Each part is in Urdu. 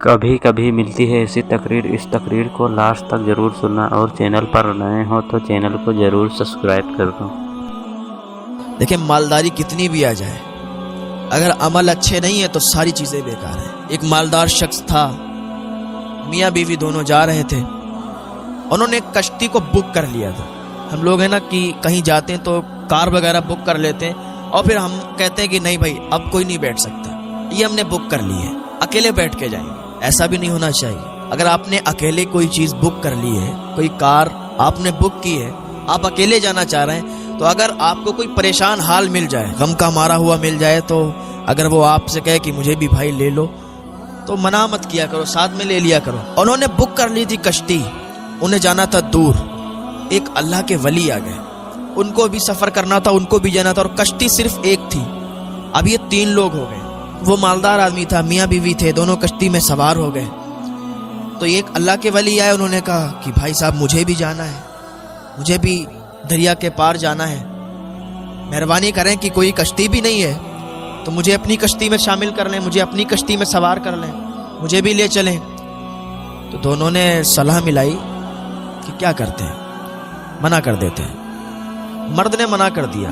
کبھی کبھی ملتی ہے ایسی تقریر، اس تقریر کو لاسٹ تک ضرور سننا، اور چینل پر نئے ہو تو چینل کو ضرور سبسکرائب کر دو۔ دیکھیں مالداری کتنی بھی آ جائے، اگر عمل اچھے نہیں ہے تو ساری چیزیں بیکار ہیں۔ ایک مالدار شخص تھا، میاں بیوی دونوں جا رہے تھے، انہوں نے کشتی کو بک کر لیا تھا۔ ہم لوگ ہیں نا کہ کہیں جاتے ہیں تو کار وغیرہ بک کر لیتے ہیں اور پھر ہم کہتے ہیں کہ نہیں بھائی اب کوئی نہیں بیٹھ سکتا، یہ ہم نے بک کر لی ہے، اکیلے بیٹھ کے جائیں گے۔ ایسا بھی نہیں ہونا چاہیے۔ اگر آپ نے اکیلے کوئی چیز بک کر لی ہے، کوئی کار آپ نے بک کی ہے، آپ اکیلے جانا چاہ رہے ہیں، تو اگر آپ کو کوئی پریشان حال مل جائے، غم کا مارا ہوا مل جائے، تو اگر وہ آپ سے کہے کہ مجھے بھی بھائی لے لو، تو منع مت کیا کرو، ساتھ میں لے لیا کرو۔ انہوں نے بک کر لی تھی کشتی، انہیں جانا تھا دور۔ ایک اللہ کے ولی آ گئے، ان کو بھی سفر کرنا تھا، ان کو بھی جانا تھا، اور کشتی صرف ایک تھی۔ اب یہ 3 لوگ ہو گئے۔ وہ مالدار آدمی تھا، میاں بیوی تھے، دونوں کشتی میں سوار ہو گئے۔ تو ایک اللہ کے ولی آئے، انہوں نے کہا کہ بھائی صاحب مجھے بھی جانا ہے، مجھے بھی دریا کے پار جانا ہے، مہربانی کریں کہ کوئی کشتی بھی نہیں ہے تو مجھے اپنی کشتی میں شامل کر لیں، مجھے اپنی کشتی میں سوار کر لیں، مجھے بھی لے چلیں۔ تو دونوں نے صلاح ملائی کہ کیا کرتے ہیں، منع کر دیتے ہیں۔ مرد نے منع کر دیا،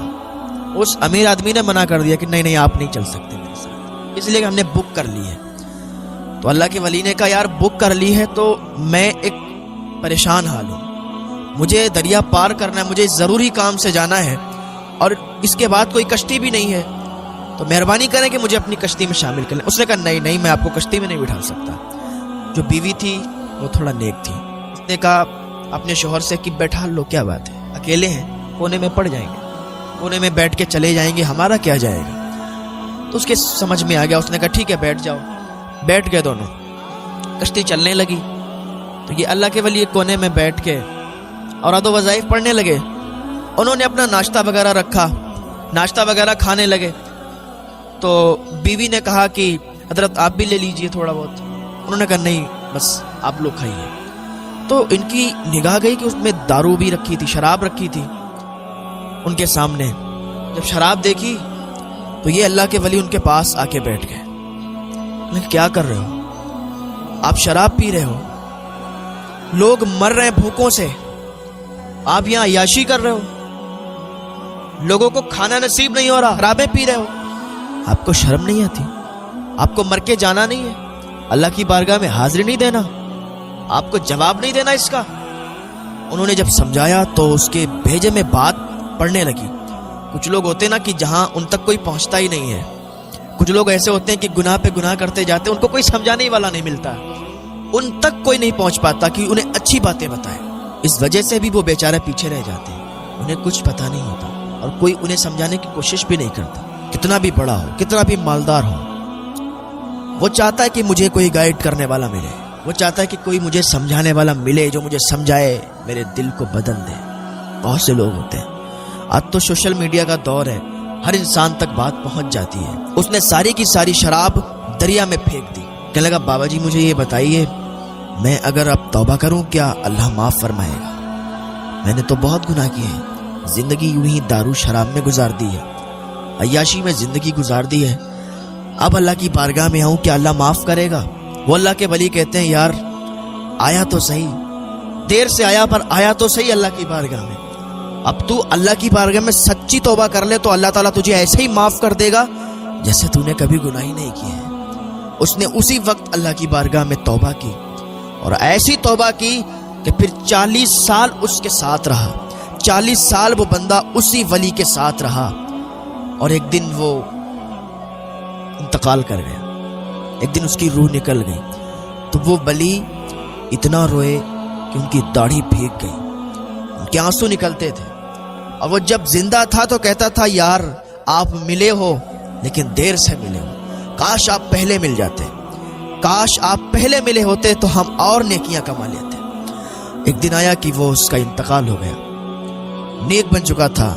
اس امیر آدمی نے منع کر دیا کہ نہیں آپ نہیں چل سکتے میرے ساتھ، اس لیے کہ ہم نے بک کر لی ہے۔ تو اللہ کے ولی نے کہا یار بک کر لی ہے تو میں ایک پریشان حال ہوں، مجھے دریا پار کرنا ہے، مجھے ضروری کام سے جانا ہے، اور اس کے بعد کوئی کشتی بھی نہیں ہے، تو مہربانی کریں کہ مجھے اپنی کشتی میں شامل کر لیں۔ اس نے کہا نہیں میں آپ کو کشتی میں نہیں بٹھا سکتا۔ جو بیوی تھی وہ تھوڑا نیک تھی، اس نے کہا اپنے شوہر سے کہ بیٹھا لو، کیا بات ہے، اکیلے ہیں، کونے میں پڑ جائیں گے، کونے میں بیٹھ کے چلے جائیں گے، ہمارا کیا جائے گا۔ تو اس کے سمجھ میں آ گیا، اس نے کہا ٹھیک ہے بیٹھ جاؤ۔ بیٹھ گئے دونوں، کشتی چلنے لگی۔ تو یہ اللہ کے ولی کونے میں بیٹھ کے اور ادب وظائف پڑھنے لگے۔ انہوں نے اپنا ناشتہ وغیرہ رکھا، ناشتہ وغیرہ کھانے لگے۔ تو بیوی نے کہا کہ حضرت آپ بھی لے لیجئے تھوڑا بہت۔ انہوں نے کہا نہیں بس آپ لوگ کھائیے۔ تو ان کی نگاہ گئی کہ اس میں دارو بھی رکھی تھی، شراب رکھی تھی ان کے سامنے۔ جب شراب دیکھی تو یہ اللہ کے ولی ان کے پاس آ کے بیٹھ گئے۔ کیا کر رہے ہو آپ؟ شراب پی رہے ہو، لوگ مر رہے ہیں بھوکوں سے، آپ یہاں عیاشی کر رہے ہو، لوگوں کو کھانا نصیب نہیں ہو رہا، شرابیں پی رہے ہو، آپ کو شرم نہیں آتی؟ آپ کو مر کے جانا نہیں ہے؟ اللہ کی بارگاہ میں حاضری نہیں دینا؟ آپ کو جواب نہیں دینا اس کا؟ انہوں نے جب سمجھایا تو اس کے بھیجے میں بات پڑنے لگی۔ کچھ لوگ ہوتے نا کہ جہاں ان تک کوئی پہنچتا ہی نہیں ہے، کچھ لوگ ایسے ہوتے ہیں کہ گناہ پہ گناہ کرتے جاتے ہیں، ان کو کوئی سمجھانے والا نہیں ملتا، ان تک کوئی نہیں پہنچ پاتا کہ انہیں اچھی باتیں بتائے۔ اس وجہ سے بھی وہ بیچارے پیچھے رہ جاتے ہیں، انہیں کچھ پتہ نہیں ہوتا اور کوئی انہیں سمجھانے کی کوشش بھی نہیں کرتا۔ کتنا بھی بڑا ہو، کتنا بھی مالدار ہو، وہ چاہتا ہے کہ مجھے کوئی گائیڈ کرنے والا ملے، وہ چاہتا ہے کہ کوئی مجھے سمجھانے والا ملے جو مجھے سمجھائے، میرے دل کو بدل دے۔ بہت سے لوگ ہوتے ہیں۔ آج تو سوشل میڈیا کا دور ہے، ہر انسان تک بات پہنچ جاتی ہے۔ اس نے ساری کی ساری شراب دریا میں پھینک دی۔ کہنے لگا بابا جی مجھے یہ بتائیے، میں اگر اب توبہ کروں کیا اللہ معاف فرمائے گا؟ میں نے تو بہت گناہ کیے ہیں، زندگی یوں ہی دارو شراب میں گزار دی ہے، عیاشی میں زندگی گزار دی ہے، اب اللہ کی بارگاہ میں آؤں کیا اللہ معاف کرے گا؟ وہ اللہ کے ولی کہتے ہیں یار آیا تو صحیح، دیر سے آیا پر آیا تو صحیح اللہ کی بارگاہ میں۔ اب تو اللہ کی بارگاہ میں سچی توبہ کر لے تو اللہ تعالیٰ تجھے ایسے ہی معاف کر دے گا جیسے تو نے کبھی گناہ ہی نہیں کیے ہیں۔ اس نے اسی وقت اللہ کی بارگاہ میں توبہ کی، اور ایسی توبہ کی کہ پھر 40 سال اس کے ساتھ رہا، 40 سال وہ بندہ اسی ولی کے ساتھ رہا، اور ایک دن وہ انتقال کر گیا، ایک دن اس کی روح نکل گئی۔ تو وہ ولی اتنا روئے کہ ان کی داڑھی بھیگ گئی، ان کے آنسو نکلتے تھے، اور وہ جب زندہ تھا تو کہتا تھا یار آپ ملے ہو لیکن دیر سے ملے ہو، کاش آپ پہلے مل جاتے، کاش آپ پہلے ملے ہوتے تو ہم اور نیکیاں کما لیتے۔ ایک دن آیا کہ وہ اس کا انتقال ہو گیا، نیک بن چکا تھا،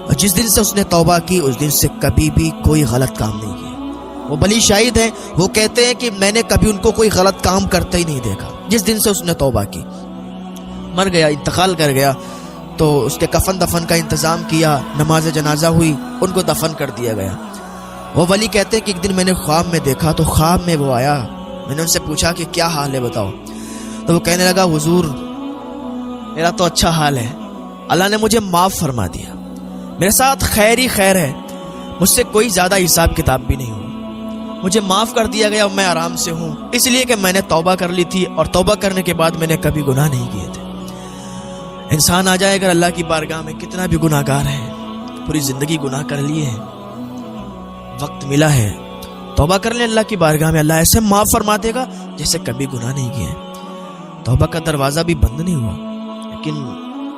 اور جس دن سے اس نے توبہ کی اس دن سے کبھی بھی کوئی غلط کام نہیں کیا۔ وہ بلی شاہد ہیں، وہ کہتے ہیں کہ میں نے کبھی ان کو کوئی غلط کام کرتے ہی نہیں دیکھا۔ جس دن سے اس نے توبہ کی، مر گیا، انتقال کر گیا، تو اس کے کفن دفن کا انتظام کیا، نماز جنازہ ہوئی، ان کو دفن کر دیا گیا۔ وہ ولی کہتے ہیں کہ ایک دن میں نے خواب میں دیکھا، تو خواب میں وہ آیا میں نے ان سے پوچھا کہ کیا حال ہے بتاؤ، تو وہ کہنے لگا حضور میرا تو اچھا حال ہے، اللہ نے مجھے معاف فرما دیا، میرے ساتھ خیر ہی خیر ہے، مجھ سے کوئی زیادہ حساب کتاب بھی نہیں ہوا، مجھے معاف کر دیا گیا، میں آرام سے ہوں، اس لیے کہ میں نے توبہ کر لی تھی اور توبہ کرنے کے بعد میں نے کبھی گناہ نہیں کیے تھے۔ انسان آ جائے اگر اللہ کی بارگاہ میں کتنا بھی گناہ گار ہے، پوری زندگی گناہ کر لیے ہیں، وقت ملا ہے توبہ کر لیں اللہ کی بارگاہ میں، اللہ ایسے معاف فرما دے گا جیسے کبھی گناہ نہیں کیے۔ توبہ کا دروازہ بھی بند نہیں ہوا، لیکن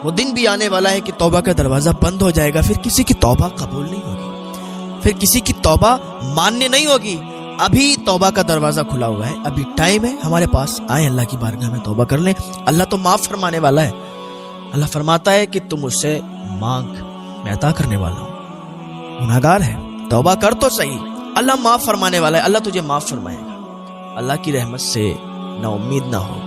وہ دن بھی آنے والا ہے کہ توبہ کا دروازہ بند ہو جائے گا، پھر کسی کی توبہ قبول نہیں ہوگی، پھر کسی کی توبہ ماننے نہیں ہوگی۔ ابھی توبہ کا دروازہ کھلا ہوا ہے، ابھی ٹائم ہے ہمارے پاس، آئیں اللہ کی بارگاہ میں توبہ کر لیں، اللہ تو معاف فرمانے والا ہے۔ اللہ فرماتا ہے کہ تم مجھ سے مانگ میں عطا کرنے والا ہوں۔ گناہگار ہے توبہ کر تو صحیح، اللہ معاف فرمانے والا ہے، اللہ تجھے معاف فرمائے گا۔ اللہ کی رحمت سے نا امید نہ ہو۔